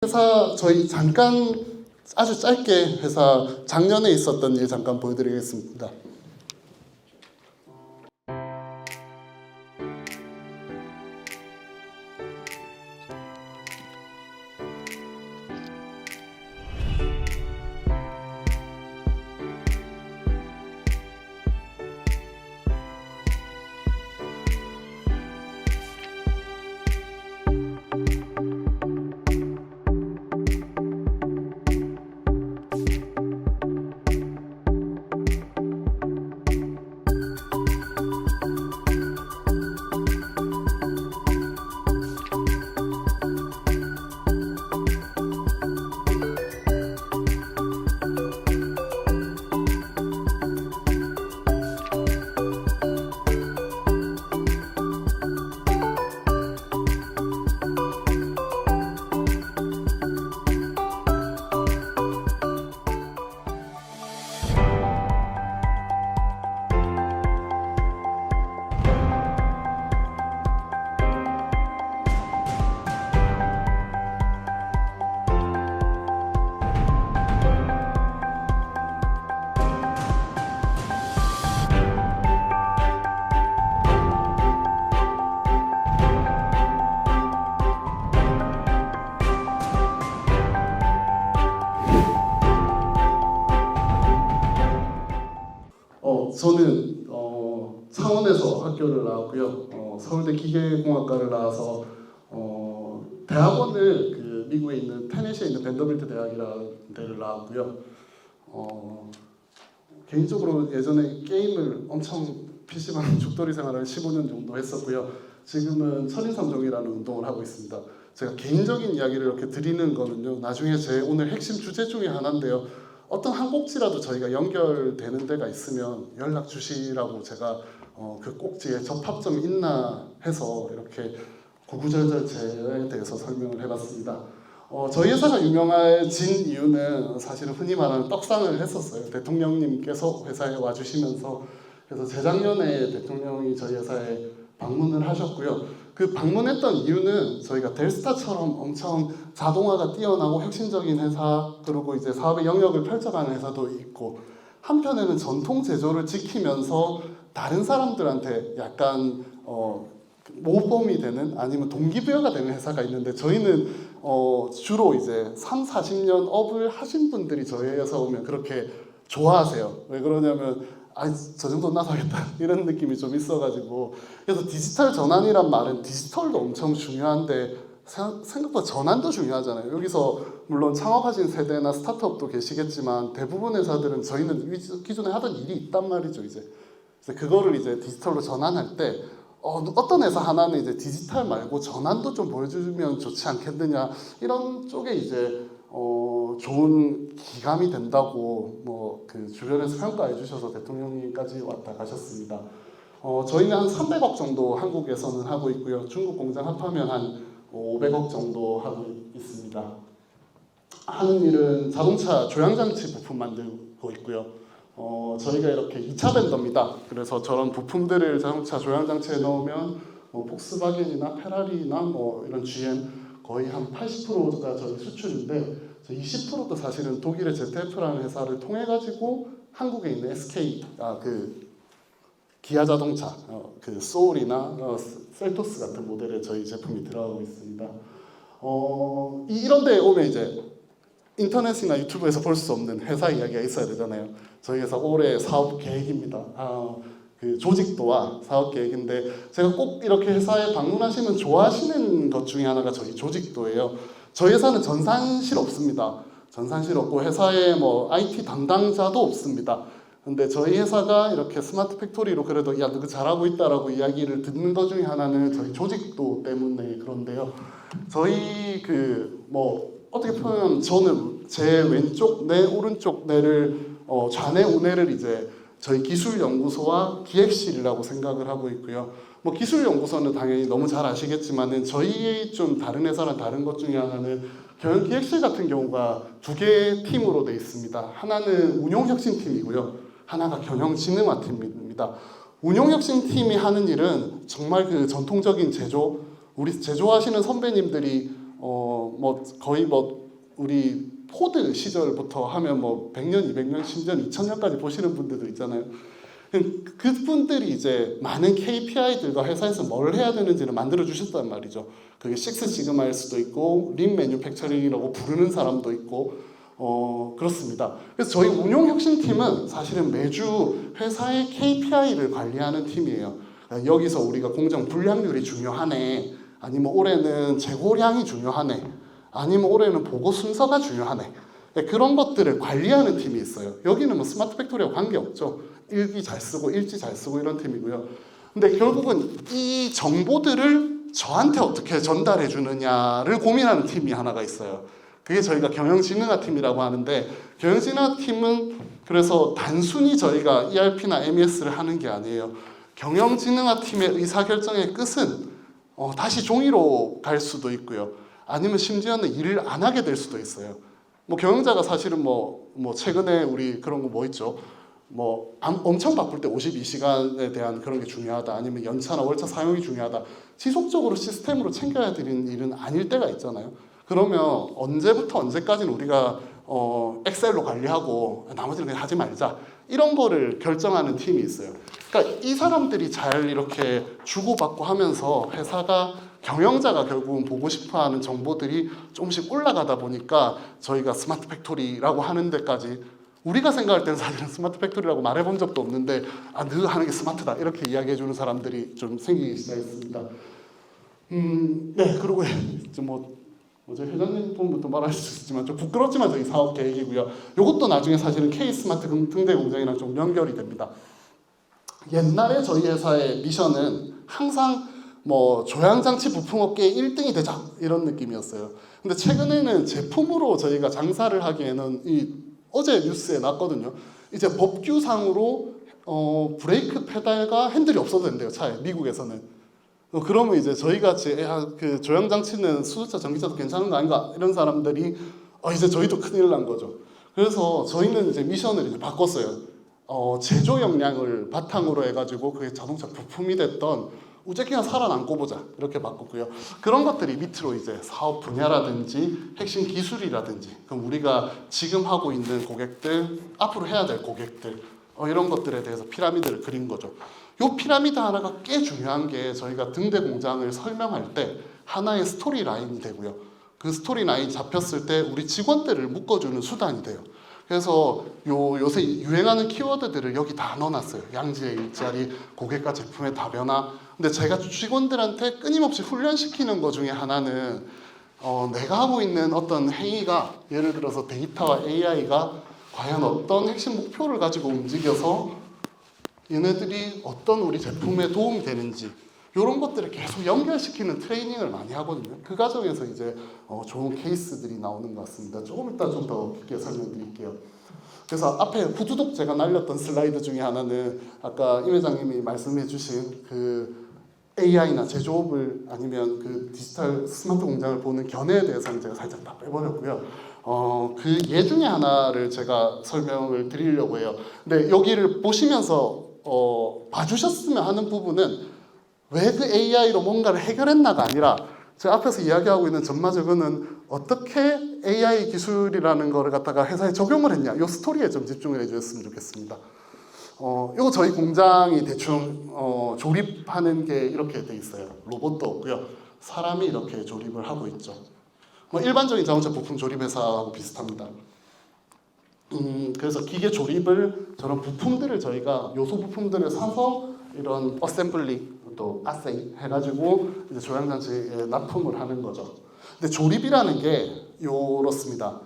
회사 저희 잠깐 아주 짧게 회사 작년에 있었던 일 잠깐 보여드리겠습니다. 저는 창원에서 학교를 나왔고요. 서울대 기계공학과를 나와서 대학원을 그 미국에 있는 테네시에 있는 밴더빌트 대학이라는 데를 나왔고요. 개인적으로 예전에 게임을 엄청 PC방 죽돌이 생활을 15년 정도 했었고요. 지금은 철인삼종이라는 운동을 하고 있습니다. 제가 개인적인 이야기를 이렇게 드리는 거는요, 나중에 제 오늘 핵심 주제 중에 하나인데요. 어떤 한 꼭지라도 저희가 연결되는 데가 있으면 연락 주시라고 제가 그 꼭지에 접합점이 있나 해서 이렇게 구구절절 제에 대해서 설명을 해봤습니다. 저희 회사가 유명해진 이유는 사실은 흔히 말하는 떡상을 했었어요. 대통령님께서 회사에 와주시면서. 그래서 재작년에 대통령이 저희 회사에 방문을 하셨고요. 그 방문했던 이유는 저희가 델스타처럼 엄청 자동화가 뛰어나고 혁신적인 회사, 그리고 이제 사업의 영역을 펼쳐가는 회사도 있고, 한편에는 전통 제조를 지키면서 다른 사람들한테 약간 모범이 되는, 아니면 동기부여가 되는 회사가 있는데, 저희는 주로 이제 3, 40년 업을 하신 분들이 저희 회사 오면 그렇게 좋아하세요. 왜 그러냐면 저 정도 나도 하겠다 이런 느낌이 좀 있어가지고. 그래서 디지털 전환이란 말은 디지털도 엄청 중요한데 생각보다 전환도 중요하잖아요. 여기서 물론 창업하신 세대나 스타트업도 계시겠지만 대부분 회사들은 저희는 기존에 하던 일이 있단 말이죠. 이제 그래서 그거를 이제 디지털로 전환할 때 어떤 회사 하나는 이제 디지털 말고 전환도 좀 보여주면 좋지 않겠느냐, 이런 쪽에 이제 좋은 기감이 된다고 그 주변에서 평가해 주셔서 대통령님까지 왔다 가셨습니다. 저희는 한 300억 정도 한국에서는 하고 있고요. 중국 공장 합하면 한 500억 정도 하고 있습니다. 하는 일은 자동차 조향장치 부품 만들고 있고요. 저희가 이렇게 2차 밴더입니다. 그래서 저런 부품들을 자동차 조향장치에 넣으면 폭스바겐이나 페라리나 이런 GM 거의 한 80%가 저희 수출인데, 20%도 사실은 독일의 ZF라는 회사를 통해 가지고 한국에 있는 SK 기아 자동차 그 소울이나 셀토스 같은 모델에 저희 제품이 들어가고 있습니다. 이런 데 오면 이제 인터넷이나 유튜브에서 볼 수 없는 회사 이야기가 있어야 되잖아요. 저희 회사 올해 사업 계획입니다. 그 조직도와 사업 계획인데, 제가 꼭 이렇게 회사에 방문하시면 좋아하시는 것 중에 하나가 저희 조직도예요. 저희 회사는 전산실 없습니다. 전산실 없고 회사에 IT 담당자도 없습니다. 근데 저희 회사가 이렇게 스마트 팩토리로 그래도 야, 너 잘하고 있다라고 이야기를 듣는 것 중에 하나는 저희 조직도 때문에 그런데요. 저희 어떻게 표현하면 저는 제 왼쪽 뇌, 오른쪽 뇌를 좌뇌, 우뇌를 이제 저희 기술연구소와 기획실이라고 생각을 하고 있고요. 기술연구소는 당연히 너무 잘 아시겠지만은 저희 좀 다른 회사랑 다른 것 중에 하나는 경영기획실 같은 경우가 두 개의 팀으로 되어 있습니다. 하나는 운용혁신팀이고요. 하나가 경영진흥화팀입니다. 운용혁신팀이 하는 일은 정말 그 전통적인 제조, 우리 제조하시는 선배님들이 뭐 거의 뭐 우리 포드 시절부터 하면 뭐 100년, 200년, 심지어 2000년까지 보시는 분들도 있잖아요. 그분들이 이제 많은 KPI들과 회사에서 뭘 해야 되는지를 만들어 주셨단 말이죠. 그게 식스 시그마일 수도 있고 린 매뉴팩처링이라고 부르는 사람도 있고 그렇습니다. 그래서 저희 운용혁신팀은 사실은 매주 회사의 KPI를 관리하는 팀이에요. 여기서 우리가 공정 불량률이 중요하네, 아니면 올해는 재고량이 중요하네, 아니면 올해는 보고 순서가 중요하네, 그런 것들을 관리하는 팀이 있어요. 여기는 뭐 스마트 팩토리와 관계없죠. 일기 잘 쓰고 일지 잘 쓰고 이런 팀이고요. 근데 결국은 이 정보들을 저한테 어떻게 전달해 주느냐를 고민하는 팀이 하나가 있어요. 그게 저희가 경영진흥화 팀이라고 하는데, 경영진흥화 팀은 그래서 단순히 저희가 ERP나 MES를 하는 게 아니에요. 경영진흥화 팀의 의사결정의 끝은 다시 종이로 갈 수도 있고요. 아니면 심지어는 일을 안 하게 될 수도 있어요. 뭐 경영자가 사실은 뭐 최근에 우리 그런 거 뭐 있죠? 뭐 엄청 바쁠 때 52시간에 대한 그런 게 중요하다, 아니면 연차나 월차 사용이 중요하다, 지속적으로 시스템으로 챙겨야 되는 일은 아닐 때가 있잖아요. 그러면 언제부터 언제까지는 우리가 엑셀로 관리하고 나머지는 그냥 하지 말자, 이런 거를 결정하는 팀이 있어요. 그러니까 이 사람들이 잘 이렇게 주고받고 하면서 회사가, 경영자가 결국은 보고 싶어하는 정보들이 조금씩 올라가다 보니까 저희가 스마트 팩토리라고 하는 데까지, 우리가 생각할 때는 사실은 스마트 팩토리라고 말해본 적도 없는데 너 하는 게 스마트다 이렇게 이야기해주는 사람들이 좀 생기기 시작했습니다. 네, 그리고 어제 회장님 부분부터 말할 수 있지만 좀 부끄럽지만 저희 사업 계획이고요. 이것도 나중에 사실은 K 스마트 등대 공장이랑 좀 연결이 됩니다. 옛날에 저희 회사의 미션은 항상 뭐 조향장치 부품업계의 1등이 되자 이런 느낌이었어요. 근데 최근에는 제품으로 저희가 장사를 하기에는 어제 뉴스에 났거든요. 이제 법규상으로 브레이크 페달과 핸들이 없어도 된대요, 차에, 미국에서는. 그러면 이제 저희 같이 그 조향 장치는 수소차, 전기차도 괜찮은 거 아닌가 이런 사람들이 이제 저희도 큰일 난 거죠. 그래서 저희는 이제 미션을 이제 바꿨어요. 제조 역량을 바탕으로 해가지고 그게 자동차 부품이 됐던 우째기가 살아남고 보자 이렇게 바꿨고요. 그런 것들이 밑으로 이제 사업 분야라든지 핵심 기술이라든지, 그럼 우리가 지금 하고 있는 고객들, 앞으로 해야 될 고객들, 이런 것들에 대해서 피라미드를 그린 거죠. 이 피라미드 하나가 꽤 중요한 게, 저희가 등대 공장을 설명할 때 하나의 스토리 라인이 되고요. 그 스토리 라인이 잡혔을 때 우리 직원들을 묶어주는 수단이 돼요. 그래서 요새 유행하는 키워드들을 여기 다 넣어놨어요. 양지의 일자리, 고객과 제품의 다변화. 근데 제가 직원들한테 끊임없이 훈련시키는 것 중에 하나는 내가 하고 있는 어떤 행위가, 예를 들어서 데이터와 AI가 과연 어떤 핵심 목표를 가지고 움직여서 얘네들이 어떤 우리 제품에 도움이 되는지, 이런 것들을 계속 연결시키는 트레이닝을 많이 하거든요. 그 과정에서 이제 좋은 케이스들이 나오는 것 같습니다. 조금 이따 좀 더 깊게 설명드릴게요. 그래서 앞에 후두둑 제가 날렸던 슬라이드 중에 하나는 아까 임 회장님이 말씀해주신 그 AI나 제조업을, 아니면 그 디지털 스마트 공장을 보는 견해에 대해서는 제가 살짝 다 빼버렸고요. 그 예 중에 하나를 제가 설명을 드리려고 해요. 근데 여기를 보시면서 봐주셨으면 하는 부분은, 왜 그 AI로 뭔가를 해결했나가 아니라 제가 앞에서 이야기하고 있는 전마저거는 어떻게 AI 기술이라는 거를 갖다가 회사에 적용을 했냐, 이 스토리에 좀 집중을 해주셨으면 좋겠습니다. 이거 저희 공장이 대충 조립하는 게 이렇게 돼 있어요. 로봇도 없고요. 사람이 이렇게 조립을 하고 있죠. 뭐 일반적인 자동차 부품 조립 회사하고 비슷합니다. 그래서 기계 조립을, 저런 부품들을 저희가 요소 부품들을 사서 이런 어셈블리, 또 아세이 해가지고 이제 조향장치에 납품을 하는 거죠. 근데 조립이라는 게 이렇습니다.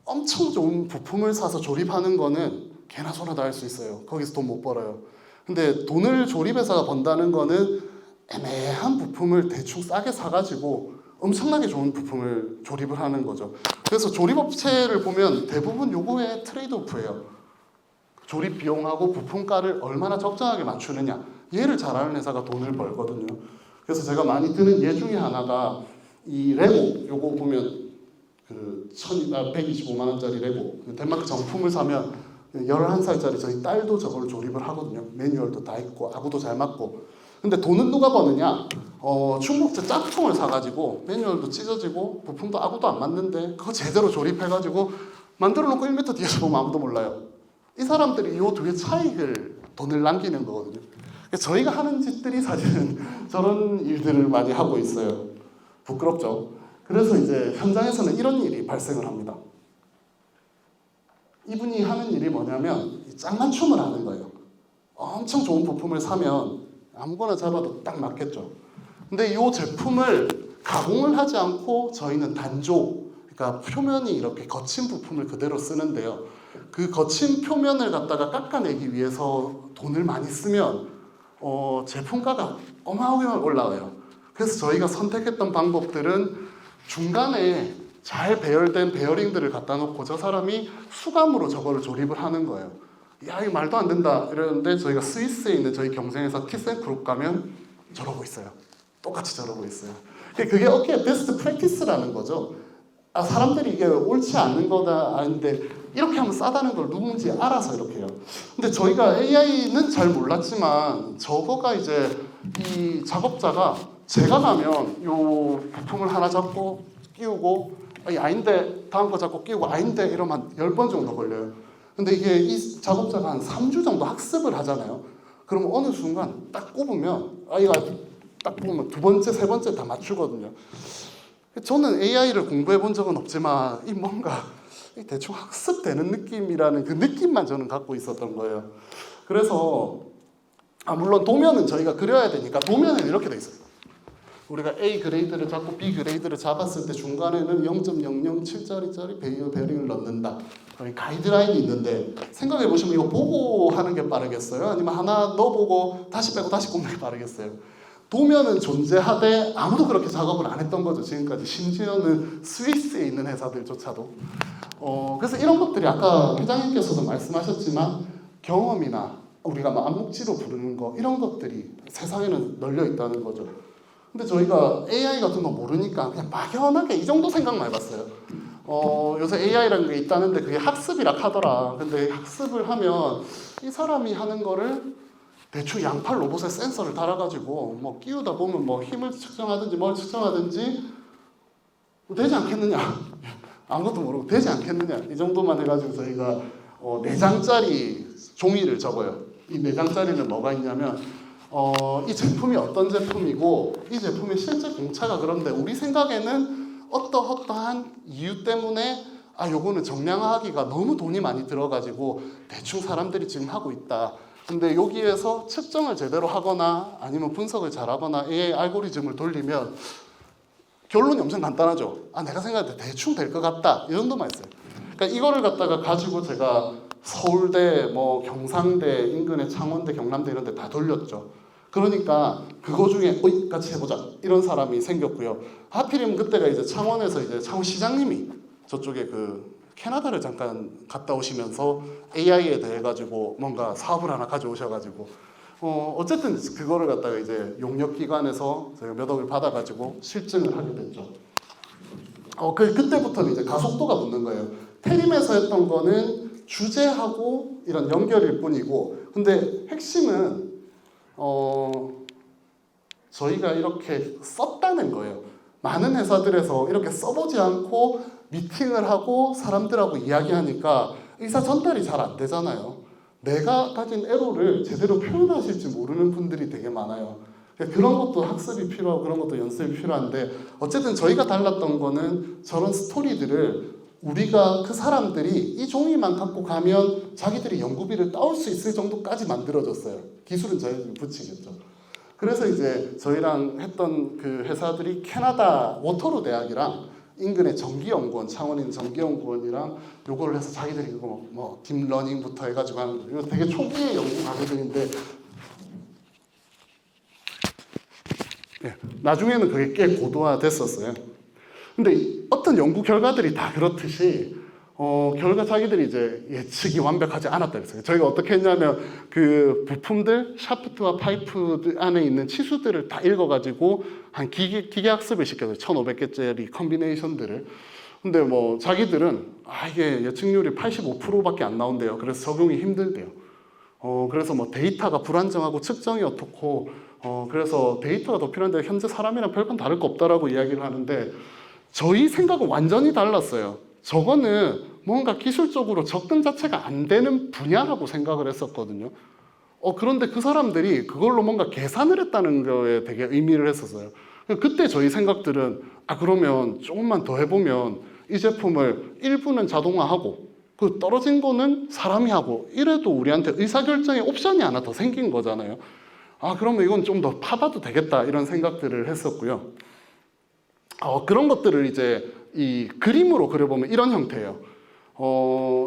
엄청 좋은 부품을 사서 조립하는 거는 개나 소나 다 할 수 있어요. 거기서 돈 못 벌어요. 근데 돈을 조립회사가 번다는 거는 애매한 부품을 대충 싸게 사가지고 엄청나게 좋은 부품을 조립을 하는 거죠. 그래서 조립업체를 보면 대부분 요거에 트레이드오프예요. 조립 비용하고 부품가를 얼마나 적정하게 맞추느냐, 얘를 잘하는 회사가 돈을 벌거든요. 그래서 제가 많이 드는 예 중에 하나가 이 레고, 요거 보면 그 125만 원짜리 레고, 덴마크 정품을 사면 11살짜리 저희 딸도 저걸 조립을 하거든요. 매뉴얼도 다 있고 아구도 잘 맞고. 근데 돈은 누가 버느냐? 중국제 짝퉁을 사가지고 매뉴얼도 찢어지고 부품도 아무도 안 맞는데 그거 제대로 조립해가지고 만들어놓고 1m 뒤에서 보면 아무도 몰라요. 이 사람들이 이 두 개 차이를 돈을 남기는 거거든요. 저희가 하는 짓들이 사실은 저런 일들을 많이 하고 있어요. 부끄럽죠. 그래서 이제 현장에서는 이런 일이 발생을 합니다. 이분이 하는 일이 뭐냐면 짝맞춤을 하는 거예요. 엄청 좋은 부품을 사면 아무거나 잡아도 딱 맞겠죠. 근데 이 제품을 가공을 하지 않고 저희는 단조, 그러니까 표면이 이렇게 거친 부품을 그대로 쓰는데요. 그 거친 표면을 갖다가 깎아내기 위해서 돈을 많이 쓰면 제품가가 어마어마하게 올라가요. 그래서 저희가 선택했던 방법들은 중간에 잘 배열된 베어링들을 갖다 놓고 저 사람이 수감으로 저거를 조립을 하는 거예요. 야, 이거 말도 안 된다 이러는데 저희가 스위스에 있는 저희 경쟁회사 티센크룹 가면 저러고 있어요. 똑같이 저러고 있어요. 그게 어깨 베스트 프랙티스라는 거죠. 사람들이 이게 옳지 않는 거다 아닌데 이렇게 하면 싸다는 걸 누군지 알아서 이렇게 해요. 근데 저희가 AI는 잘 몰랐지만 저거가 이제 이 작업자가 제가 가면 요 부품을 하나 잡고 끼우고 아닌데 다음 거 잡고 끼우고 아닌데 이러면 한 10번 정도 걸려요. 근데 이게 이 작업자가 한 3주 정도 학습을 하잖아요. 그러면 어느 순간 딱 꼽으면 아이가 딱 보면 두 번째, 세 번째 다 맞추거든요. 저는 AI를 공부해 본 적은 없지만 이 뭔가 대충 학습되는 느낌이라는 그 느낌만 저는 갖고 있었던 거예요. 그래서 물론 도면은 저희가 그려야 되니까 도면은 이렇게 돼 있어요. 우리가 A 그레이드를 잡고 B 그레이드를 잡았을 때 중간에는 0.007짜리 베어링을 넣는다. 가이드라인이 있는데 생각해 보시면 이거 보고 하는 게 빠르겠어요? 아니면 하나 넣어보고 다시 빼고 다시 꼽는 게 빠르겠어요? 도면은 존재하되 아무도 그렇게 작업을 안 했던 거죠. 지금까지. 심지어는 스위스에 있는 회사들조차도. 그래서 이런 것들이 아까 회장님께서도 말씀하셨지만 경험이나 우리가 뭐 암묵지로 부르는 거 이런 것들이 세상에는 널려 있다는 거죠. 근데 저희가 AI 같은 거 모르니까 그냥 막연하게 이 정도 생각만 해봤어요. 요새 AI라는 게 있다는데 그게 학습이라 하더라. 근데 학습을 하면 이 사람이 하는 거를 대충 양팔 로봇에 센서를 달아가지고 뭐 끼우다 보면 뭐 힘을 측정하든지 뭘 측정하든지 되지 않겠느냐. 아무것도 모르고 되지 않겠느냐. 이 정도만 해가지고 저희가 4장짜리 종이를 접어요. 이 4장짜리는 뭐가 있냐면 이 제품이 어떤 제품이고 이 제품의 실제 공차가 그런데 우리 생각에는 어떠한 이유 때문에 요거는 정량화하기가 너무 돈이 많이 들어가지고 대충 사람들이 지금 하고 있다. 근데 여기에서 측정을 제대로 하거나 아니면 분석을 잘하거나 AI 알고리즘을 돌리면 결론이 엄청 간단하죠. 내가 생각할 때 대충 될 것 같다. 이 정도만 있어요. 그러니까 이거를 갖다가 가지고 제가 서울대, 뭐 경상대, 인근의 창원대, 경남대 이런 데 다 돌렸죠. 그러니까 그거 중에 같이 해보자 이런 사람이 생겼고요. 하필이면 그때가 이제 창원에서 이제 창원시장님이 저쪽에 그 캐나다를 잠깐 갔다 오시면서 AI에 대해 가지고 뭔가 사업을 하나 가져오셔가지고 어쨌든 그거를 갖다가 이제 용역기관에서 제가 몇 억을 받아가지고 실증을 하게 됐죠. 그때부터는 이제 가속도가 붙는 거예요. 태림에서 했던 거는 주제하고 이런 연결일 뿐이고, 근데 핵심은 저희가 이렇게 썼다는 거예요. 많은 회사들에서 이렇게 써보지 않고 미팅을 하고 사람들하고 이야기하니까 의사 전달이 잘 안 되잖아요. 내가 가진 애로를 제대로 표현하실지 모르는 분들이 되게 많아요. 그런 것도 학습이 필요하고 그런 것도 연습이 필요한데 어쨌든 저희가 달랐던 거는 저런 스토리들을 우리가 그 사람들이 이 종이만 갖고 가면 자기들이 연구비를 따올 수 있을 정도까지 만들어졌어요. 기술은 저희들이 붙이겠죠. 그래서 이제 저희랑 했던 그 회사들이 캐나다 워터루 대학이랑 인근의 전기연구원, 창원에 있는 전기연구원이랑 요거를 해서 자기들이 이거 뭐 딥러닝부터 해가지고 하는 이거 되게 초기의 연구 과제들인데 나중에는 그게 꽤 고도화됐었어요. 근데 어떤 연구 결과들이 다 그렇듯이 결과 자기들이 이제 예측이 완벽하지 않았다 그랬어요. 저희가 어떻게 했냐면 그 부품들, 샤프트와 파이프 안에 있는 치수들을 다 읽어가지고 한 기계 학습을 시켜서 1,500개짜리 컨비네이션들을. 근데 뭐 자기들은 이게 예측률이 85%밖에 안 나온대요. 그래서 적용이 힘들대요. 그래서 뭐 데이터가 불안정하고 측정이 어떻고 그래서 데이터가 더 필요한데 현재 사람이랑 별건 다를 거 없다라고 이야기를 하는데 저희 생각은 완전히 달랐어요. 저거는 뭔가 기술적으로 접근 자체가 안 되는 분야라고 생각을 했었거든요. 그런데 그 사람들이 그걸로 뭔가 계산을 했다는 거에 되게 의미를 했었어요. 그때 저희 생각들은 그러면 조금만 더 해보면 이 제품을 일부는 자동화하고 그 떨어진 거는 사람이 하고 이래도 우리한테 의사결정의 옵션이 하나 더 생긴 거잖아요. 그러면 이건 좀 더 파봐도 되겠다 이런 생각들을 했었고요. 그런 것들을 이제 이 그림으로 그려보면 이런 형태예요.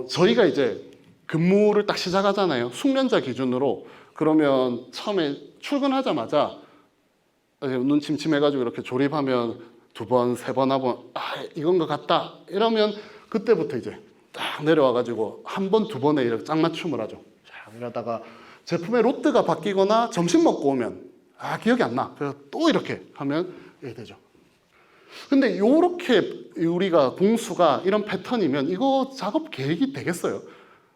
저희가 이제 근무를 딱 시작하잖아요. 숙련자 기준으로. 그러면 처음에 출근하자마자 눈 침침해가지고 이렇게 조립하면 2번, 3번 하면 이건 것 같다 이러면 그때부터 이제 딱 내려와가지고 1번, 2번에 이렇게 짝맞춤을 하죠. 이러다가 제품의 로트가 바뀌거나 점심 먹고 오면 기억이 안 나. 그래서 또 이렇게 하면 이렇게 되죠. 근데 요렇게 우리가 공수가 이런 패턴이면 이거 작업 계획이 되겠어요?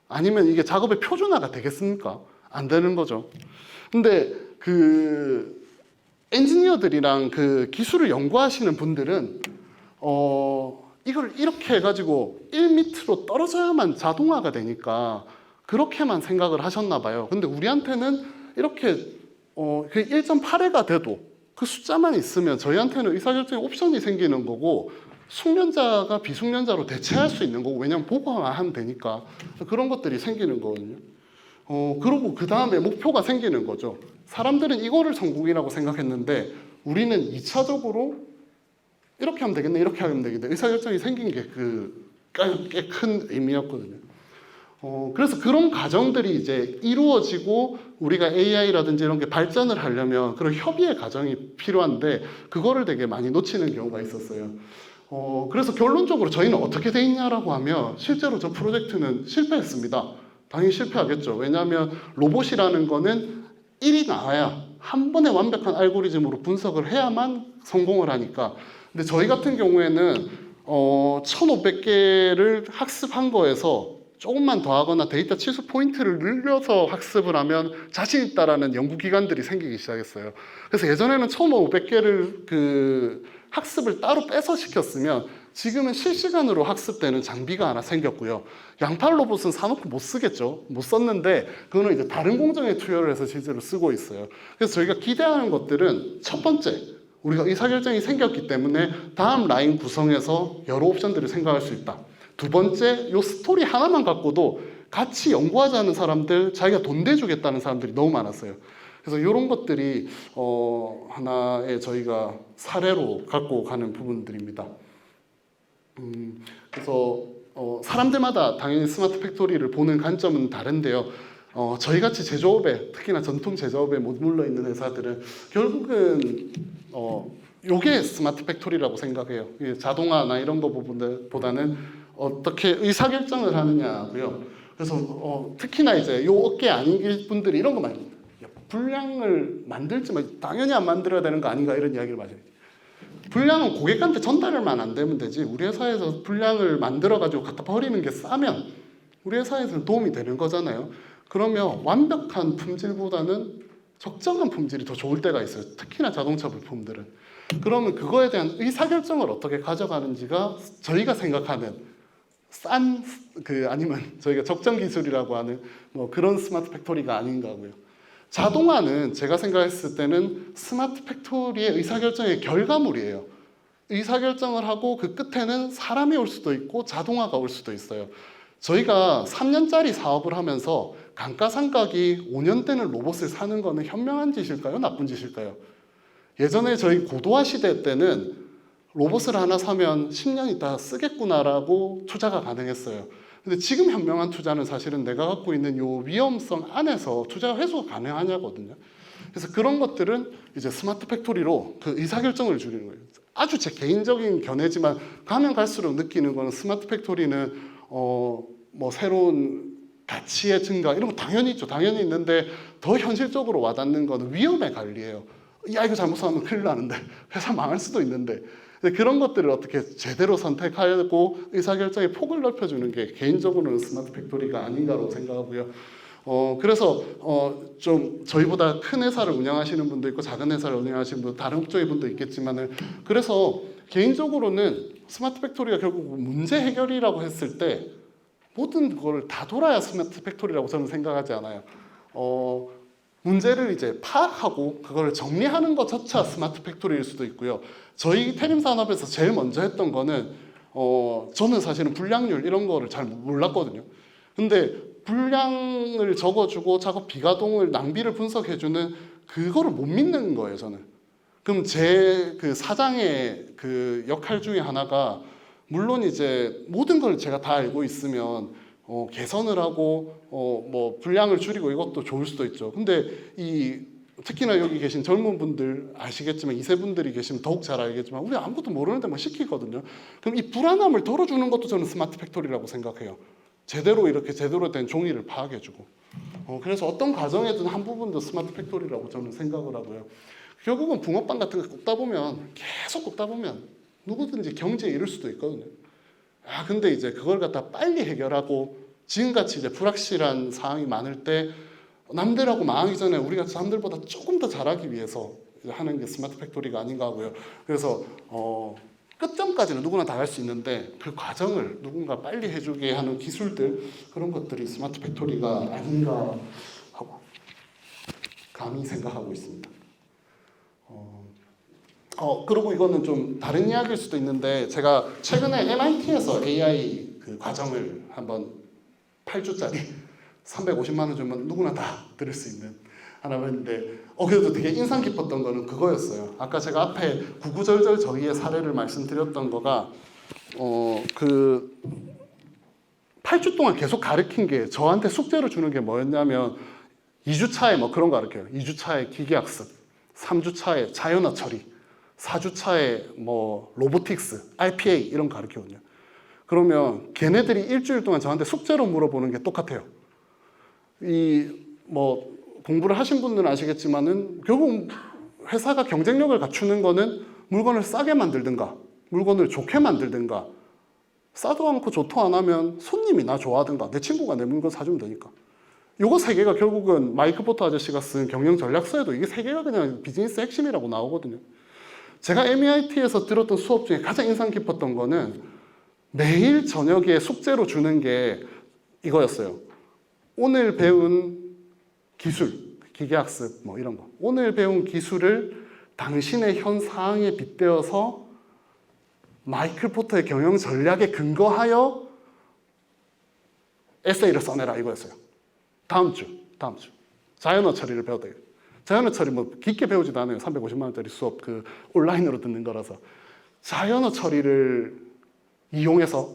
아니면 이게 작업의 표준화가 되겠습니까? 안 되는 거죠. 근데 그 엔지니어들이랑 그 기술을 연구하시는 분들은 이걸 이렇게 해가지고 1m로 떨어져야만 자동화가 되니까 그렇게만 생각을 하셨나 봐요. 근데 우리한테는 이렇게 그 1.8회가 돼도 그 숫자만 있으면 저희한테는 의사결정의 옵션이 생기는 거고 숙련자가 비숙련자로 대체할 수 있는 거고 왜냐면 보고만 하면 되니까 그런 것들이 생기는 거거든요. 그리고 그 다음에 목표가 생기는 거죠. 사람들은 이거를 성공이라고 생각했는데 우리는 2차적으로 이렇게 하면 되겠네, 이렇게 하면 되겠네. 의사결정이 생긴 게 꽤 큰 의미였거든요. 그래서 그런 과정들이 이제 이루어지고 우리가 AI라든지 이런 게 발전을 하려면 그런 협의의 과정이 필요한데 그거를 되게 많이 놓치는 경우가 있었어요. 그래서 결론적으로 저희는 어떻게 돼 있냐라고 하면 실제로 저 프로젝트는 실패했습니다. 당연히 실패하겠죠. 왜냐하면 로봇이라는 거는 1이 나와야 한 번에 완벽한 알고리즘으로 분석을 해야만 성공을 하니까. 근데 저희 같은 경우에는 1500개를 학습한 거에서 조금만 더 하거나 데이터 치수 포인트를 늘려서 학습을 하면 자신 있다라는 연구기관들이 생기기 시작했어요. 그래서 예전에는 1500개를 그 학습을 따로 빼서 시켰으면 지금은 실시간으로 학습되는 장비가 하나 생겼고요. 양팔 로봇은 사놓고 못 쓰겠죠. 못 썼는데 그거는 이제 다른 공정에 투여를 해서 실제로 쓰고 있어요. 그래서 저희가 기대하는 것들은 첫 번째, 우리가 의사결정이 생겼기 때문에 다음 라인 구성에서 여러 옵션들을 생각할 수 있다. 두 번째, 요 스토리 하나만 갖고도 같이 연구하자는 사람들, 자기가 돈 대주겠다는 사람들이 너무 많았어요. 그래서 이런 것들이 하나의 저희가 사례로 갖고 가는 부분들입니다. 그래서 사람들마다 당연히 스마트 팩토리를 보는 관점은 다른데요. 저희같이 제조업에, 특히나 전통 제조업에 머물러 있는 회사들은 결국은 요게 스마트 팩토리라고 생각해요. 자동화나 이런 거 부분보다는 어떻게 의사결정을 하느냐고요. 그래서 특히나 이제 요 업계 아닌 분들이 이런 거 많이 합니다. 분량을 만들지만 당연히 안 만들어야 되는 거 아닌가 이런 이야기를 많이 해요. 분량은 고객한테 전달만 안 되면 되지 우리 회사에서 분량을 만들어가지고 갖다 버리는 게 싸면 우리 회사에서는 도움이 되는 거잖아요. 그러면 완벽한 품질보다는 적정한 품질이 더 좋을 때가 있어요. 특히나 자동차 부품들은. 그러면 그거에 대한 의사결정을 어떻게 가져가는지가 저희가 생각하는 아니면 저희가 적정 기술이라고 하는 뭐 그런 스마트 팩토리가 아닌가 하고요. 자동화는 제가 생각했을 때는 스마트 팩토리의 의사결정의 결과물이에요. 의사결정을 하고 그 끝에는 사람이 올 수도 있고 자동화가 올 수도 있어요. 저희가 3년짜리 사업을 하면서 감가상각이 5년 되는 로봇을 사는 거는 현명한 짓일까요? 나쁜 짓일까요? 예전에 저희 고도화 시대 때는 로봇을 하나 사면 10년 있다 쓰겠구나라고 투자가 가능했어요. 근데 지금 현명한 투자는 사실은 내가 갖고 있는 요 위험성 안에서 투자 회수가 가능하냐거든요. 그래서 그런 것들은 이제 스마트 팩토리로 그 의사결정을 줄이는 거예요. 아주 제 개인적인 견해지만 가면 갈수록 느끼는 거는 스마트 팩토리는 뭐 새로운 가치의 증가 이런 거 당연히 있죠. 당연히 있는데 더 현실적으로 와닿는 거는 위험의 관리예요. 야 이거 잘못 사면 큰일 나는데 회사 망할 수도 있는데 그런 것들을 어떻게 제대로 선택하고 의사결정의 폭을 넓혀주는 게 개인적으로는 스마트 팩토리가 아닌가로 생각하고요. 그래서 좀 저희보다 큰 회사를 운영하시는 분도 있고 작은 회사를 운영하시는 분, 다른 쪽의 분도 있겠지만은, 그래서 개인적으로는 스마트 팩토리가 결국 문제 해결이라고 했을 때 모든 걸 다 돌아야 스마트 팩토리라고 저는 생각하지 않아요. 문제를 이제 파악하고 그걸 정리하는 것 자체가 스마트 팩토리일 수도 있고요. 저희 태림 산업에서 제일 먼저 했던 거는 저는 사실은 불량률 이런 거를 잘 몰랐거든요. 근데 불량을 적어주고 작업 비가동을 낭비를 분석해주는 그거를 못 믿는 거예요, 저는. 그럼 제 그 사장의 그 역할 중에 하나가, 물론 이제 모든 걸 제가 다 알고 있으면 개선을 하고 뭐 분량을 줄이고 이것도 좋을 수도 있죠. 근데 특히나 여기 계신 젊은 분들 아시겠지만, 2세 분들이 계시면 더욱 잘 알겠지만, 우리 아무것도 모르는데 뭐 시키거든요. 그럼 이 불안함을 덜어주는 것도 저는 스마트 팩토리라고 생각해요. 이렇게 제대로 된 종이를 파악해주고. 그래서 어떤 과정에든 한 부분도 스마트 팩토리라고 저는 생각을 하고요. 결국은 붕어빵 같은 거 굽다 보면, 계속 굽다 보면 누구든지 경제에 이를 수도 있거든요. 근데 이제 그걸 갖다 빨리 해결하고, 지금같이 이제 불확실한 상황이 많을 때 남들하고 망하기 전에 우리가 남들보다 조금 더 잘하기 위해서 하는 게 스마트 팩토리가 아닌가 하고요. 그래서 끝점까지는 누구나 다 할 수 있는데 그 과정을 누군가 빨리 해주게 하는 기술들, 그런 것들이 스마트 팩토리가 아닌가 하고 감히 생각하고 있습니다. 그리고 이거는 좀 다른 이야기일 수도 있는데, 제가 최근에 MIT에서 AI 그 과정을 한번 8주짜리 350만 원 주면 누구나 다 들을 수 있는 하나를 했는데, 그래도 되게 인상 깊었던 거는 그거였어요. 아까 제가 앞에 구구절절 저희의 사례를 말씀드렸던 거가, 그 8주 동안 계속 가르친 게, 저한테 숙제로 주는 게 뭐였냐면, 2주 차에 뭐 그런 거 가르쳐요. 2주 차에 기계학습, 3주 차에 자연어 처리, 4주 차에 뭐 로보틱스, RPA 이런 거 가르치거든요. 그러면 걔네들이 일주일 동안 저한테 숙제로 물어보는 게 똑같아요. 뭐 공부를 하신 분들은 아시겠지만은, 결국 회사가 경쟁력을 갖추는 거는 물건을 싸게 만들든가 물건을 좋게 만들든가, 싸도 않고 좋도 안 하면 손님이 나 좋아하든가 내 친구가 내 물건 사주면 되니까. 요거 세 개가 결국은 마이크 포터 아저씨가 쓴 경영 전략서에도 이게 세 개가 그냥 비즈니스 핵심이라고 나오거든요. 제가 MIT에서 들었던 수업 중에 가장 인상 깊었던 거는, 매일 저녁에 숙제로 주는 게 이거였어요. 오늘 배운 기술, 기계학습 뭐 이런 거, 오늘 배운 기술을 당신의 현 상황에 빗대어서 마이클 포터의 경영 전략에 근거하여 에세이를 써내라, 이거였어요. 다음 주 자연어 처리를 배워야 돼요. 자연어 처리 뭐 깊게 배우지도 않아요. 350만 원짜리 수업 그 온라인으로 듣는 거라서. 자연어 처리를 이용해서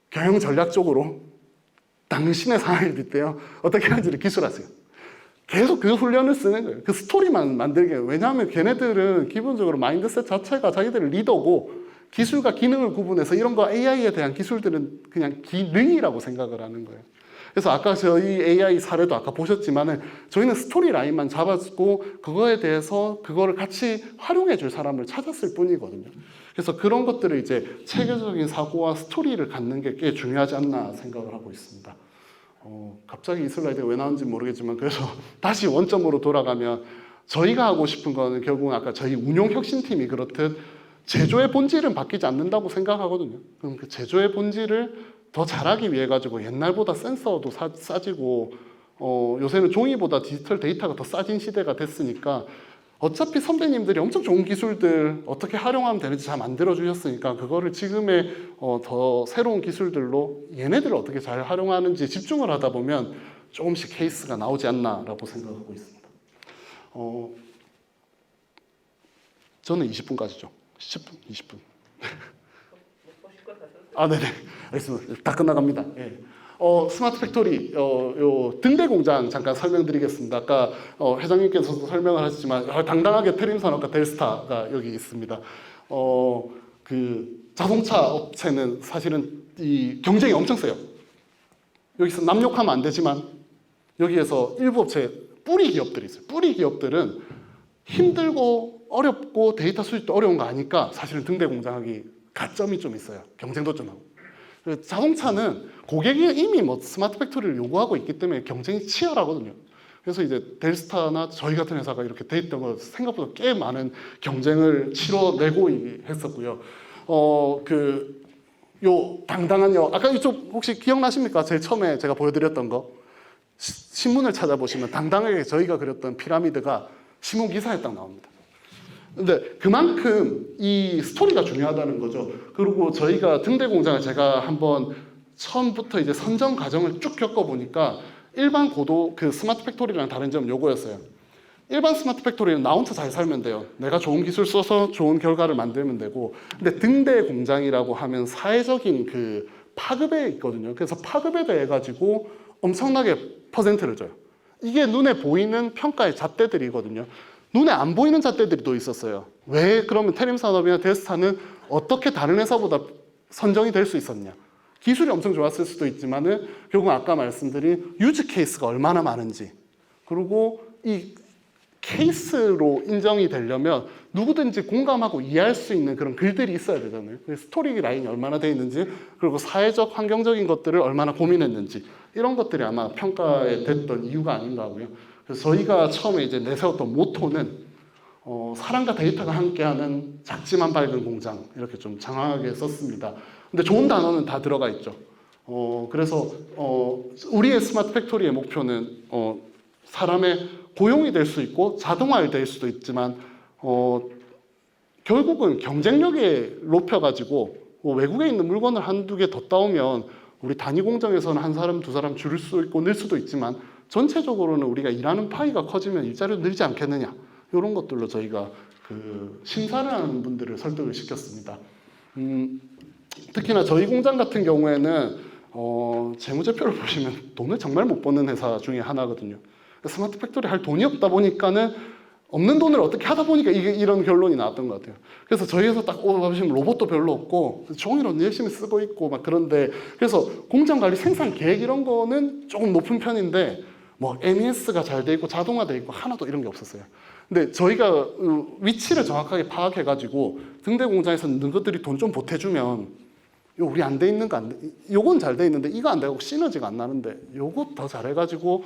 경영 전략적으로 당신의 상황에 빗대어 어떻게 하는지를 기술하세요. 계속 그 훈련을 쓰는 거예요. 그 스토리만 만들게. 왜냐하면 걔네들은 기본적으로 마인드셋 자체가 자기들은 리더고, 기술과 기능을 구분해서 이런 거 AI에 대한 기술들은 그냥 기능이라고 생각을 하는 거예요. 그래서 아까 저희 AI 사례도 아까 보셨지만은, 저희는 스토리 라인만 잡았고 그거에 대해서 그거를 같이 활용해 줄 사람을 찾았을 뿐이거든요. 그래서 그런 것들을 이제 체계적인 사고와 스토리를 갖는 게 꽤 중요하지 않나 생각을 하고 있습니다. 갑자기 이 슬라이드가 왜 나온지 모르겠지만, 그래서 다시 원점으로 돌아가면, 저희가 하고 싶은 거는 결국은 아까 저희 운용혁신팀이 그렇듯 제조의 본질은 바뀌지 않는다고 생각하거든요. 그럼 그 제조의 본질을 더 잘하기 위해 가지고, 옛날보다 센서도 싸지고 요새는 종이보다 디지털 데이터가 더 싸진 시대가 됐으니까, 어차피 선배님들이 엄청 좋은 기술들 어떻게 활용하면 되는지 잘 만들어 주셨으니까, 그거를 지금의 더 새로운 기술들로 얘네들을 어떻게 잘 활용하는지 집중을 하다 보면 조금씩 케이스가 나오지 않나라고 생각하고 있습니다. 저는 20분까지죠. 10분, 20분. 네네. 알겠습니다. 다 끝나갑니다. 예. 스마트 팩토리, 요 등대 공장 잠깐 설명드리겠습니다. 아까 회장님께서도 설명을 하셨지만, 당당하게 태림산업과 델스타가 여기 있습니다. 그 자동차 업체는 사실은 이 경쟁이 엄청 세요. 여기서 남욕하면 안 되지만, 여기에서 일부 업체 뿌리 기업들이 있어요. 뿌리 기업들은 힘들고 어렵고 데이터 수집도 어려운 거 아니까 사실은 등대 공장하기 가점이 좀 있어요. 경쟁도 좀 하고. 자동차는 고객이 이미 뭐 스마트 팩토리를 요구하고 있기 때문에 경쟁이 치열하거든요. 그래서 이제 델스타나 저희 같은 회사가 이렇게 데이터가 생각보다 꽤 많은 경쟁을 치러내고 했었고요. 요 당당한요. 아까 이쪽 혹시 기억나십니까? 제일 처음에 제가 보여드렸던 거. 신문을 찾아보시면 당당하게 저희가 그렸던 피라미드가 신문 기사에 딱 나옵니다. 근데 그만큼 이 스토리가 중요하다는 거죠. 그리고 저희가 등대 공장을 제가 한번 처음부터 이제 선정 과정을 쭉 겪어보니까 일반 고도 그 스마트 팩토리랑 다른 점은 요거였어요. 일반 스마트 팩토리는 나 혼자 잘 살면 돼요. 내가 좋은 기술 써서 좋은 결과를 만들면 되고. 근데 등대 공장이라고 하면 사회적인 그 파급에 있거든요. 그래서 파급에 대해 가지고 엄청나게 퍼센트를 줘요. 이게 눈에 보이는 평가의 잣대들이거든요. 눈에 안 보이는 잣대들이 또 있었어요. 왜 그러면 테림산업이나 데스타는 어떻게 다른 회사보다 선정이 될 수 있었냐? 기술이 엄청 좋았을 수도 있지만은 결국 아까 말씀드린 유즈 케이스가 얼마나 많은지, 그리고 이 케이스로 인정이 되려면 누구든지 공감하고 이해할 수 있는 그런 글들이 있어야 되잖아요. 스토리 라인이 얼마나 돼 있는지, 그리고 사회적 환경적인 것들을 얼마나 고민했는지, 이런 것들이 아마 평가에 됐던 이유가 아닌가 하고요. 그래서 저희가 처음에 이제 내세웠던 모토는 사람과 데이터가 함께하는 작지만 밝은 공장, 이렇게 좀 장황하게 썼습니다. 근데 좋은 단어는 다 들어가 있죠. 그래서 우리의 스마트 팩토리의 목표는 사람의 고용이 될 수 있고 자동화될 수도 있지만 결국은 경쟁력에 높여가지고 외국에 있는 물건을 한두 개 더 따오면 우리 단위 공장에서는 한 사람, 두 사람 줄일 수 있고 늘 수도 있지만 전체적으로는 우리가 일하는 파이가 커지면 일자리도 늘지 않겠느냐, 이런 것들로 저희가 그 심사를 하는 분들을 설득을 시켰습니다. 특히나 저희 공장 같은 경우에는 재무제표를 보시면 돈을 정말 못 버는 회사 중에 하나거든요. 스마트 팩토리 할 돈이 없다 보니까는 없는 돈을 어떻게 하다 보니까 이런 결론이 나왔던 것 같아요. 그래서 저희 회사 딱 보시면 로봇도 별로 없고 종이로 열심히 쓰고 있고 막 그런데, 그래서 공장 관리 생산 계획 이런 거는 조금 높은 편인데 뭐 MES가 잘 돼 있고 자동화돼 있고 하나도 이런 게 없었어요. 근데 저희가 위치를 정확하게 파악해가지고 등대 공장에서 있는 것들이 돈 좀 보태주면 우리 안 돼 있는 거 요건 잘 돼 있는데 이거 안 되고 시너지가 안 나는데 요거 더 잘해가지고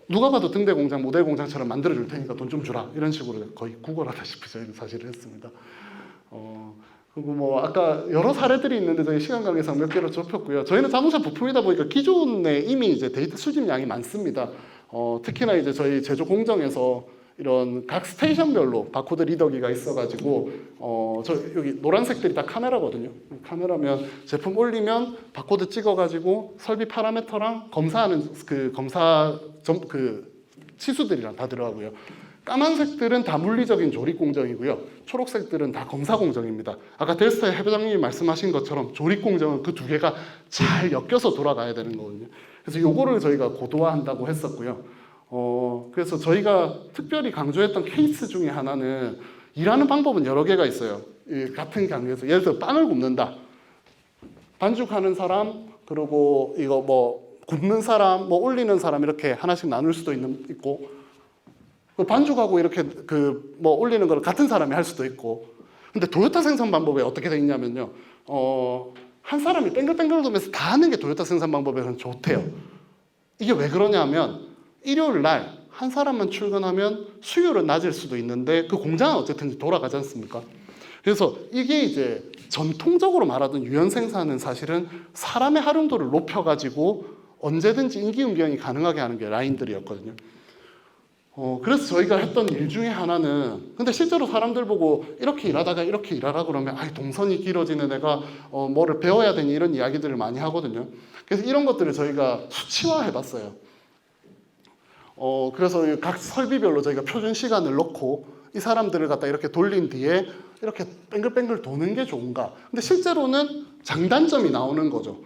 누가 봐도 등대 공장, 모델 공장처럼 만들어 줄 테니까 돈 좀 주라, 이런 식으로 거의 구걸하다시피 저희는 사실을 했습니다. 그리고 뭐 아까 여러 사례들이 있는데 저희 시간 관계상 몇 개로 좁혔고요. 저희는 자동차 부품이다 보니까 기존에 이미 이제 데이터 수집량이 많습니다. 특히나 이제 저희 제조 공정에서 이런 각 스테이션별로 바코드 리더기가 있어가지고 저 여기 노란색들이 다 카메라거든요. 카메라면 제품 올리면 바코드 찍어가지고 설비 파라미터랑 검사하는 그 치수들이랑 다 들어가고요. 까만색들은 다 물리적인 조립 공정이고요. 초록색들은 다 검사 공정입니다. 아까 델스타 회장님이 말씀하신 것처럼 조립 공정은 그 두 개가 잘 엮여서 돌아가야 되는 거거든요. 그래서 요거를 저희가 고도화한다고 했었고요. 그래서 저희가 특별히 강조했던 케이스 중에 하나는 일하는 방법은 여러 개가 있어요. 같은 강의에서 예를 들어 빵을 굽는다. 반죽하는 사람, 그리고 이거 뭐 굽는 사람, 뭐 올리는 사람, 이렇게 하나씩 나눌 수도 있고, 반죽하고 이렇게 뭐 올리는 걸 같은 사람이 할 수도 있고. 근데 토요타 생산 방법에 어떻게 돼 있냐면요. 한 사람이 뺑글뺑글 돌면서 다 하는 게 토요타 생산 방법에서는 좋대요. 이게 왜 그러냐면 일요일 날 한 사람만 출근하면 수요일은 낮을 수도 있는데 그 공장은 어쨌든 돌아가지 않습니까? 그래서 이게 이제 전통적으로 말하던 유연 생산은 사실은 사람의 활용도를 높여가지고 언제든지 임기응변이 가능하게 하는 게 라인들이었거든요. 그래서 저희가 했던 일 중에 하나는, 근데 실제로 사람들 보고 이렇게 일하다가 이렇게 일하라 그러면 동선이 길어지는 애가 뭐를 배워야 되니, 이런 이야기들을 많이 하거든요. 그래서 이런 것들을 저희가 수치화해 봤어요. 그래서 각 설비별로 저희가 표준 시간을 넣고 이 사람들을 갖다 이렇게 돌린 뒤에 이렇게 뺑글뺑글 도는 게 좋은가. 근데 실제로는 장단점이 나오는 거죠.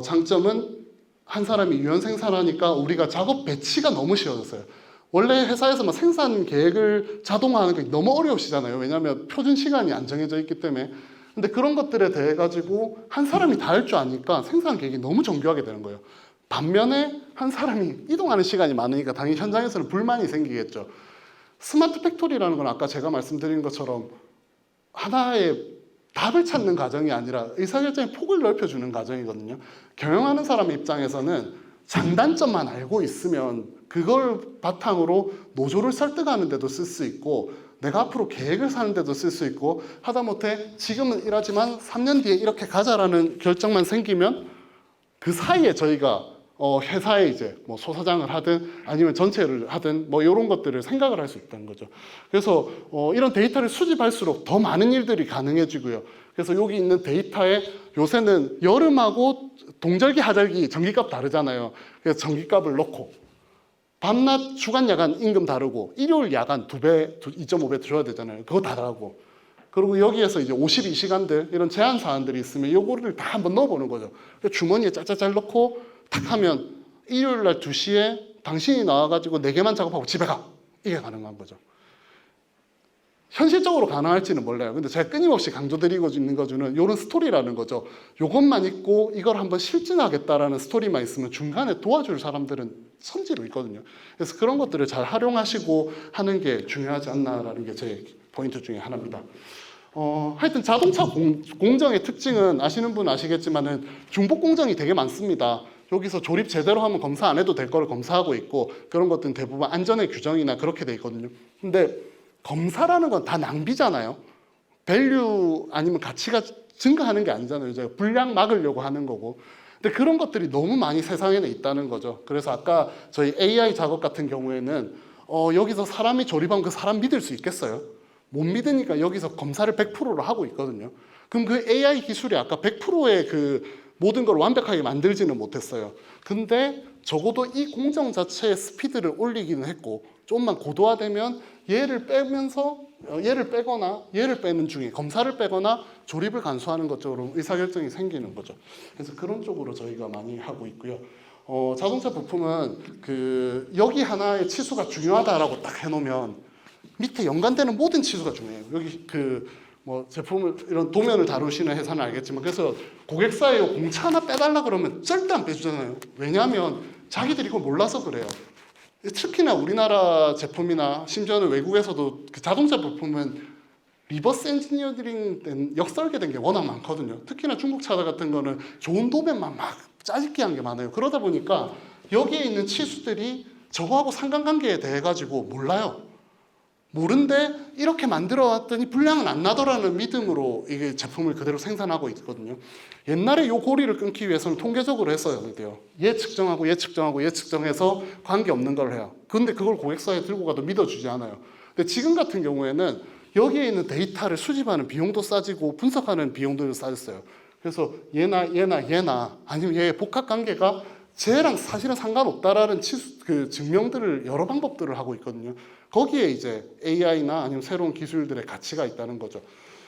장점은 한 사람이 유연 생산하니까 우리가 작업 배치가 너무 쉬워졌어요. 원래 회사에서 생산 계획을 자동화하는 게 너무 어려우시잖아요. 왜냐하면 표준 시간이 안 정해져 있기 때문에. 근데 그런 것들에 대해 가지고 한 사람이 다 할 줄 아니까 생산 계획이 너무 정교하게 되는 거예요. 반면에 한 사람이 이동하는 시간이 많으니까 당연히 현장에서는 불만이 생기겠죠. 스마트 팩토리라는 건 아까 제가 말씀드린 것처럼 하나의 답을 찾는 과정이 아니라 의사결정의 폭을 넓혀주는 과정이거든요. 경영하는 사람 입장에서는 장단점만 알고 있으면 그걸 바탕으로 노조를 설득하는 데도 쓸 수 있고 내가 앞으로 계획을 사는 데도 쓸 수 있고 하다못해 지금은 이러지만 3년 뒤에 이렇게 가자라는 결정만 생기면 그 사이에 저희가 회사에 이제 뭐 소사장을 하든 아니면 전체를 하든 뭐 이런 것들을 생각을 할 수 있다는 거죠. 그래서 이런 데이터를 수집할수록 더 많은 일들이 가능해지고요. 그래서 여기 있는 데이터에 요새는 여름하고 동절기, 하절기 전기값 다르잖아요. 그래서 전기값을 넣고 밤낮, 주간, 야간 임금 다르고 일요일 야간 2배, 2.5배 줘야 되잖아요. 그거 다르고. 그리고 여기에서 이제 52시간들 이런 제한 사항들이 있으면 요거를 다 한번 넣어보는 거죠. 주머니에 짤짤짤 넣고 탁 하면 일요일 날 2시에 당신이 나와가지고 4개만 작업하고 집에 가. 이게 가능한 거죠. 현실적으로 가능할지는 몰라요. 근데 제가 끊임없이 강조드리고 있는 거는 이런 스토리라는 거죠. 이것만 있고 이걸 한번 실증하겠다라는 스토리만 있으면 중간에 도와줄 사람들은 선지로 있거든요. 그래서 그런 것들을 잘 활용하시고 하는 게 중요하지 않나라는 게 제 포인트 중에 하나입니다. 하여튼 자동차 공정의 특징은 아시는 분은 아시겠지만은 중복 공정이 되게 많습니다. 여기서 조립 제대로 하면 검사 안 해도 될 거를 검사하고 있고 그런 것들은 대부분 안전의 규정이나 그렇게 돼 있거든요. 근데 검사라는 건 다 낭비잖아요. 밸류 아니면 가치가 증가하는 게 아니잖아요. 제가 불량 막으려고 하는 거고. 근데 그런 것들이 너무 많이 세상에는 있다는 거죠. 그래서 아까 저희 AI 작업 같은 경우에는 여기서 사람이 조립하면 그 사람 믿을 수 있겠어요? 못 믿으니까 여기서 검사를 100%로 하고 있거든요. 그럼 그 AI 기술이 아까 100%의 그 모든 걸 완벽하게 만들지는 못했어요. 근데 적어도 이 공정 자체의 스피드를 올리기는 했고 조금만 고도화되면 얘를 빼면서 얘를 빼거나 얘를 빼는 중에 검사를 빼거나 조립을 간소화하는 것처럼 의사결정이 생기는 거죠. 그래서 그런 쪽으로 저희가 많이 하고 있고요. 자동차 부품은 그 여기 하나의 치수가 중요하다라고 딱 해놓으면 밑에 연관되는 모든 치수가 중요해요. 여기 그 뭐 제품을 이런 도면을 다루시는 회사는 알겠지만 그래서 고객사에 공차 하나 빼달라 그러면 절대 안 빼주잖아요. 왜냐하면 자기들이 그걸 몰라서 그래요. 특히나 우리나라 제품이나 심지어는 외국에서도 그 자동차 부품은 리버스 엔지니어링 된 역설계된 게 워낙 많거든요. 특히나 중국 차 같은 거는 좋은 도면만 막 짜집기 한 게 많아요. 그러다 보니까 여기에 있는 치수들이 저거하고 상관관계에 대해 가지고 몰라요. 모른데 이렇게 만들어 왔더니 불량은 안 나더라는 믿음으로 이게 제품을 그대로 생산하고 있거든요. 옛날에 요 고리를 끊기 위해서는 통계적으로 했어야 돼요. 얘 측정하고 얘 측정하고 얘 측정해서 관계없는 걸 해요. 근데 그걸 고객사에 들고 가도 믿어주지 않아요. 근데 지금 같은 경우에는 여기에 있는 데이터를 수집하는 비용도 싸지고 분석하는 비용도 싸졌어요. 그래서 얘나 아니면 얘의 복합 관계가 쟤랑 사실은 상관없다라는 그 증명들을 여러 방법들을 하고 있거든요. 거기에 이제 AI나 아니면 새로운 기술들의 가치가 있다는 거죠.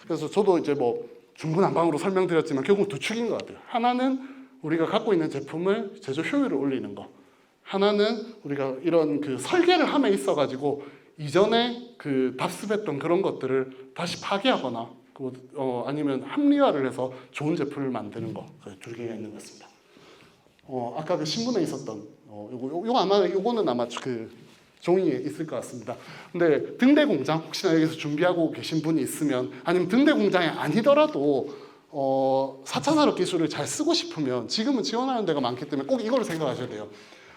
그래서 저도 이제 뭐 중구난방으로 설명드렸지만 결국 두 축인 것 같아요. 하나는 우리가 갖고 있는 제품을 제조 효율을 올리는 거. 하나는 우리가 이런 그 설계를 함에 있어가지고 이전에 그 답습했던 그런 것들을 다시 파괴하거나 아니면 합리화를 해서 좋은 제품을 만드는 거. 두 개가 있는 것 같습니다. 아까 그 신문에 있었던 요거는 아마 그 종이에 있을 것 같습니다. 근데 등대 공장 혹시나 여기서 준비하고 계신 분이 있으면 아니면 등대 공장이 아니더라도 4차 산업 기술을 잘 쓰고 싶으면 지금은 지원하는 데가 많기 때문에 꼭 이걸 생각하셔야 돼요.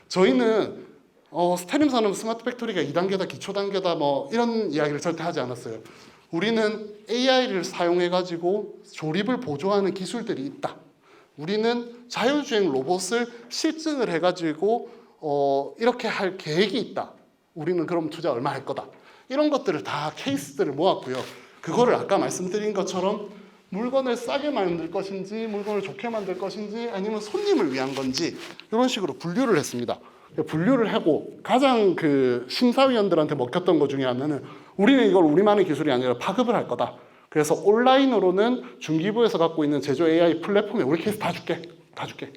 저희는 스테림 산업 스마트 팩토리가 2단계다 기초 단계다 뭐 이런 이야기를 절대 하지 않았어요. 우리는 AI를 사용해 가지고 조립을 보조하는 기술들이 있다. 우리는 자율주행 로봇을 실증을 해가지고 이렇게 할 계획이 있다. 우리는 그럼 투자 얼마 할 거다. 이런 것들을 다 케이스들을 모았고요. 그거를 아까 말씀드린 것처럼 물건을 싸게 만들 것인지 물건을 좋게 만들 것인지 아니면 손님을 위한 건지 이런 식으로 분류를 했습니다. 분류를 하고 가장 그 심사위원들한테 먹혔던 것 중에 하나는 우리는 이걸 우리만의 기술이 아니라 파급을 할 거다. 그래서 온라인으로는 중기부에서 갖고 있는 제조 AI 플랫폼에 우리 케이스 다 줄게.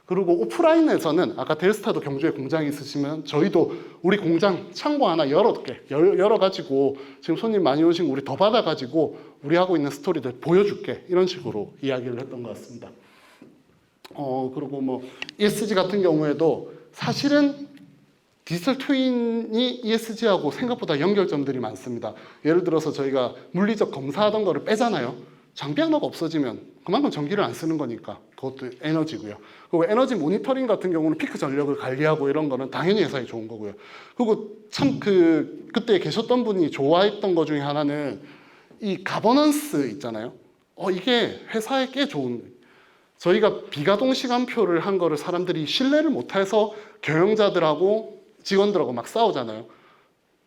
그리고 오프라인에서는 아까 델스타도 경주에 공장이 있으시면 저희도 우리 공장 창고 하나 열어가지고 지금 손님 많이 오신 거 우리 더 받아가지고 우리 하고 있는 스토리들 보여줄게. 이런 식으로 이야기를 했던 것 같습니다. 그리고 뭐 ESG 같은 경우에도 사실은 디지털 트윈이 ESG하고 생각보다 연결점들이 많습니다. 예를 들어서 저희가 물리적 검사하던 거를 빼잖아요. 장비 하나가 없어지면 그만큼 전기를 안 쓰는 거니까 그것도 에너지고요. 그리고 에너지 모니터링 같은 경우는 피크 전력을 관리하고 이런 거는 당연히 회사에 좋은 거고요. 그리고 참 그때 계셨던 분이 좋아했던 것 중에 하나는 이 가버넌스 있잖아요. 이게 회사에 꽤 좋은, 저희가 비가동 시간표를 한 거를 사람들이 신뢰를 못해서 경영자들하고 직원들하고 막 싸우잖아요.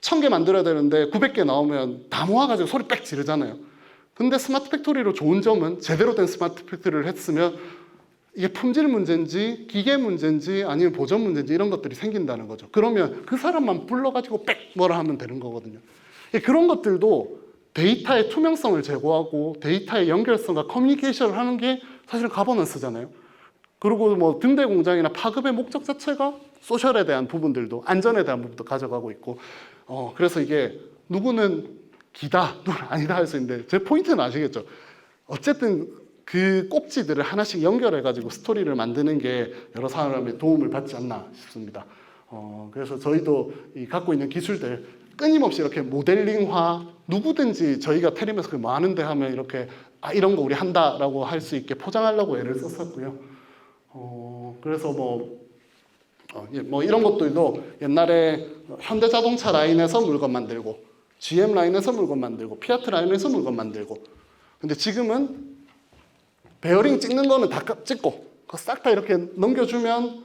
1000개 만들어야 되는데 900개 나오면 다 모아가지고 소리 빽 지르잖아요. 근데 스마트 팩토리로 좋은 점은 제대로 된 스마트 팩토리를 했으면 이게 품질 문제인지 기계 문제인지 아니면 보전 문제인지 이런 것들이 생긴다는 거죠. 그러면 그 사람만 불러가지고 빽 뭐라 하면 되는 거거든요. 그런 것들도 데이터의 투명성을 제고하고 데이터의 연결성과 커뮤니케이션을 하는 게 사실 가버넌스잖아요. 그리고 뭐 등대 공장이나 파급의 목적 자체가 소셜에 대한 부분들도, 안전에 대한 부분도 가져가고 있고, 그래서 이게 누구는 기다, 누구는 아니다 할 수 있는데 제 포인트는 아시겠죠? 어쨌든 그 꼭지들을 하나씩 연결해가지고 스토리를 만드는 게 여러 사람의 도움을 받지 않나 싶습니다. 그래서 저희도 이 갖고 있는 기술들 끊임없이 이렇게 모델링화, 누구든지 저희가 테림에서 뭐 하는데 하면 이렇게 이런 거 우리 한다라고 할 수 있게 포장하려고 애를 썼었고요. 그래서 뭐 이런 것들도 옛날에 현대자동차 라인에서 물건 만들고 GM 라인에서 물건 만들고 피아트 라인에서 물건 만들고, 근데 지금은 베어링 찍는 거는 다 찍고 싹 다 이렇게 넘겨주면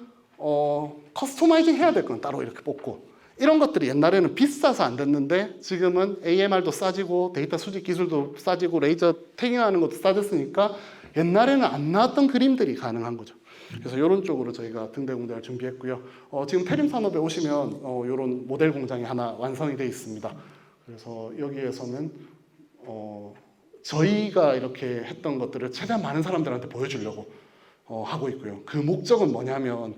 커스터마이징 해야 될 건 따로 이렇게 뽑고, 이런 것들이 옛날에는 비싸서 안 됐는데 지금은 AMR도 싸지고 데이터 수집 기술도 싸지고 레이저 태깅하는 것도 싸졌으니까 옛날에는 안 나왔던 그림들이 가능한 거죠. 그래서 이런 쪽으로 저희가 등대 공장을 준비했고요. 지금 테림 산업에 오시면 이런 모델 공장이 하나 완성이 되어 있습니다. 그래서 여기에서는 저희가 이렇게 했던 것들을 최대한 많은 사람들한테 보여주려고 하고 있고요. 그 목적은 뭐냐면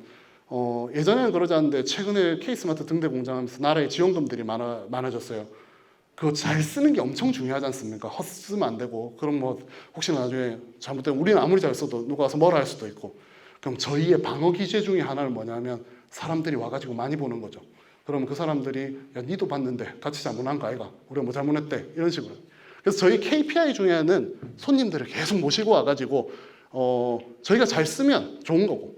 예전에는 그러지 않는데 최근에 K스마트 등대 공장 하면서 나라의 지원금들이 많아졌어요. 그거 잘 쓰는 게 엄청 중요하지 않습니까? 헛쓰면 안 되고, 그럼 뭐 혹시나 나중에 잘못되면 우리는 아무리 잘 써도 누가 와서 뭐라 할 수도 있고, 그럼 저희의 방어 기제 중에 하나는 뭐냐면 사람들이 와가지고 많이 보는 거죠. 그러면 그 사람들이 야 니도 봤는데 같이 잘못한 거 아이가? 우리가 뭐 잘못했대? 이런 식으로. 그래서 저희 KPI 중에는 손님들을 계속 모시고 와가지고 저희가 잘 쓰면 좋은 거고,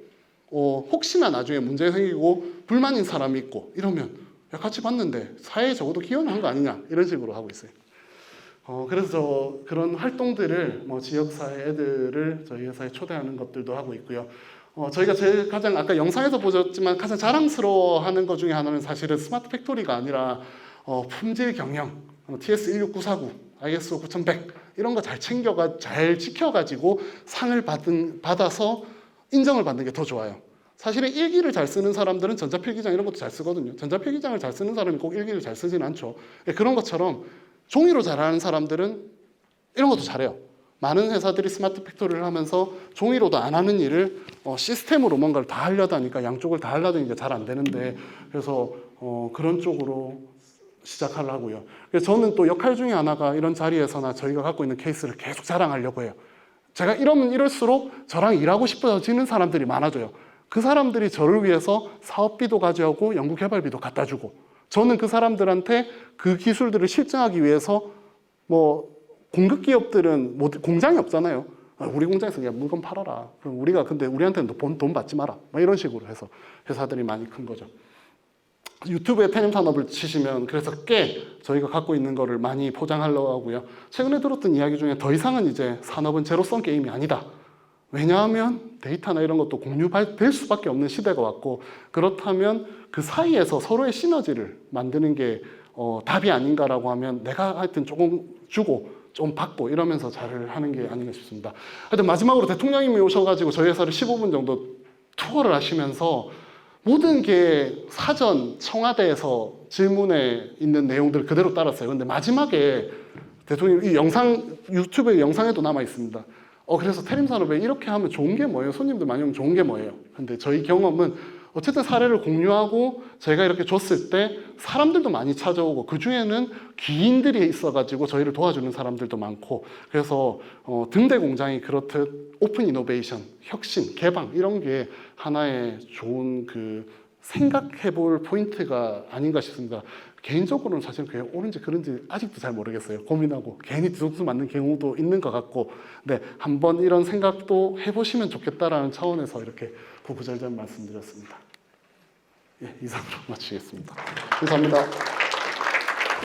혹시나 나중에 문제 생기고 불만인 사람이 있고 이러면 야 같이 봤는데 사회에 적어도 기여는 한 거 아니냐, 이런 식으로 하고 있어요. 그래서 그런 활동들을 지역사회 애들을 저희 회사에 초대하는 것들도 하고 있고요. 저희가 제일 가장 아까 영상에서 보셨지만 가장 자랑스러워하는 것 중에 하나는 사실은 스마트 팩토리가 아니라 품질 경영, TS16949, ISO 9100 이런 거 잘 지켜가지고 상을 받아서 인정을 받는 게 더 좋아요. 사실은 일기를 잘 쓰는 사람들은 전자필기장 이런 것도 잘 쓰거든요. 전자필기장을 잘 쓰는 사람이 꼭 일기를 잘 쓰진 않죠. 그런 것처럼 종이로 잘하는 사람들은 이런 것도 잘해요. 많은 회사들이 스마트 팩토리를 하면서 종이로도 안 하는 일을 시스템으로 뭔가를 다 하려다 하니까 양쪽을 다 하려다 보니까 잘 안 되는데, 그래서 그런 쪽으로 시작하려고 하고요. 그래서 저는 또 역할 중에 하나가 이런 자리에서나 저희가 갖고 있는 케이스를 계속 자랑하려고 해요. 제가 이러면 이럴수록 저랑 일하고 싶어지는 사람들이 많아져요. 그 사람들이 저를 위해서 사업비도 가져오고 연구개발비도 갖다 주고, 저는 그 사람들한테 그 기술들을 실증하기 위해서 공급 기업들은 공장이 없잖아요. 우리 공장에서 그냥 물건 팔아라. 그럼 우리가 근데 우리한테는 돈 받지 마라. 이런 식으로 해서 회사들이 많이 큰 거죠. 유튜브에 테림 산업을 치시면 그래서 꽤 저희가 갖고 있는 거를 많이 포장하려고 하고요. 최근에 들었던 이야기 중에 더 이상은 이제 산업은 제로섬 게임이 아니다. 왜냐하면 데이터나 이런 것도 공유될 수밖에 없는 시대가 왔고, 그렇다면 그 사이에서 서로의 시너지를 만드는 게 답이 아닌가라고 하면 내가 하여튼 조금 주고 좀 받고 이러면서 잘 하는 게 아닌가 싶습니다. 하여튼 마지막으로 대통령님이 오셔가지고 저희 회사를 15분 정도 투어를 하시면서 모든 게 사전 청와대에서 질문에 있는 내용들을 그대로 따랐어요. 근데 마지막에 대통령이 유튜브에 영상에도 남아 있습니다. 그래서 테림 산업에 이렇게 하면 좋은 게 뭐예요? 손님들 많이 오면 좋은 게 뭐예요? 근데 저희 경험은 어쨌든 사례를 공유하고 제가 이렇게 줬을 때 사람들도 많이 찾아오고, 그 중에는 기인들이 있어가지고 저희를 도와주는 사람들도 많고, 그래서 등대 공장이 그렇듯 오픈 이노베이션, 혁신, 개방 이런 게 하나의 좋은 그 생각해 볼 포인트가 아닌가 싶습니다. 개인적으로는 사실 그게 옳은지 그른지 아직도 잘 모르겠어요. 고민하고 괜히 뒤통수 맞는 경우도 있는 것 같고, 네, 한번 이런 생각도 해보시면 좋겠다라는 차원에서 이렇게 구구절절 말씀드렸습니다. 예, 이상으로 마치겠습니다. 감사합니다.